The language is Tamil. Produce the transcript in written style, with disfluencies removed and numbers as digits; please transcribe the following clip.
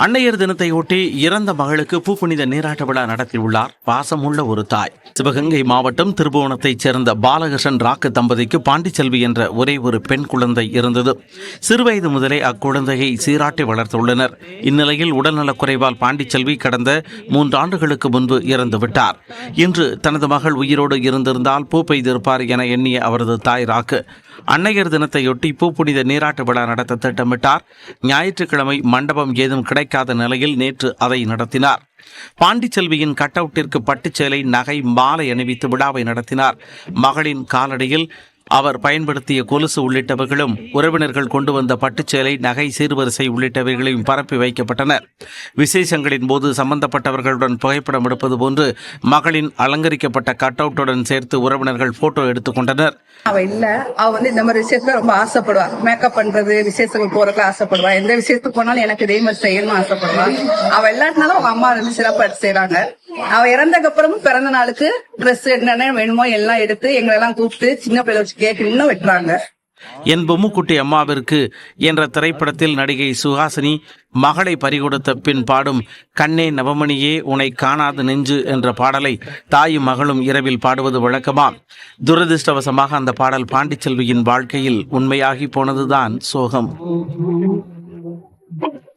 அன்னையர் தினத்தையொட்டி இறந்த மகளுக்கு பூப்புனித நீராட்ட விழா நடத்தியுள்ளார் பாசமுள்ள ஒரு தாய். சிவகங்கை மாவட்டம் திருபுவனத்தைச் சேர்ந்த பாலகிருஷ்ணன் ராக்கு தம்பதிக்கு பாண்டிச்செல்வி என்ற ஒரே ஒரு பெண் குழந்தை இருந்தது. சிறுவயது முதலே அக்குழந்தையை சீராட்டி வளர்த்துள்ளனர். இந்நிலையில் உடல்நலக் குறைவால் பாண்டிச்செல்வி கடந்த 3 ஆண்டுகளுக்கு முன்பு இறந்துவிட்டார். இன்று தனது மகள் உயிரோடு இருந்திருந்தால் பூ பெய்திருப்பார் என எண்ணிய அவரது தாய் ராக்கு அன்னையர் தினத்தையொட்டி பூப்புனித நீராட்டு விழா நடத்த திட்டமிட்டார். ஞாயிற்றுக்கிழமை மண்டபம் ஏதும் கிடைக்காத நிலையில் நேற்று அதை நடத்தினார். பாண்டிச்செல்வியின் கட்டவுட்டிற்கு பட்டுச்சேலை, நகை, மாலை அணிவித்து விழாவை நடத்தினார். மகளின் காலடியில் அவர் பயன்படுத்திய கொலுசு உள்ளிட்டவர்களும் உறவினர்கள் கொண்டு வந்த பட்டுச்சேலை, நகை, சீர்வரிசை உள்ளிட்டவைகளையும் பரப்பி வைக்கப்பட்டன. விசேஷங்களின் போது சம்பந்தப்பட்டவர்களுடன் புகைப்படம் எடுப்பது போன்று மகளின் அலங்கரிக்கப்பட்ட கட்டவுட்டுடன் சேர்த்து உறவினர்கள் போட்டோ எடுத்துக்கொண்டனர். அவ இந்த மாதிரி விஷயத்துல ரொம்ப ஆசைப்படுவா. மேக்கப் பண்றது, விசேஷங்கள் போறதுக்கு ஆசைப்படுவா. எந்த விஷயத்துக்கு போனாலும் எனக்கு இதே மாதிரி செய்யணும்னு ஆசைப்படுவா. அவ எல்லாத்தினாலும் அவங்க அம்மா வந்து சிறப்பா செய்யறாங்க. அவ இறந்ததுக்கு அப்புறமும் பிறந்த நாளுக்கு ட்ரெஸ் என்னென்ன வேணுமோ எல்லாம் எடுத்து எங்களெல்லாம் கூப்பிட்டு சின்ன பிள்ளை வச்சு கேக் இன்னும் வெட்டுறாங்க. என் பொம்முக்குட்டி அம்மாவிற்கு என்ற திரைப்படத்தில் நடிகை சுஹாசினி மகளை பறிகொடுத்த பின் பாடும் கண்ணே நவமணியே உனை காணாது நெஞ்சு என்ற பாடலை தாயும் மகளும் இரவில் பாடுவது வழக்கமாம். துரதிருஷ்டவசமாக அந்த பாடல் பாண்டிச்செல்வியின் வாழ்க்கையில் உண்மையாகி போனதுதான் சோகம்.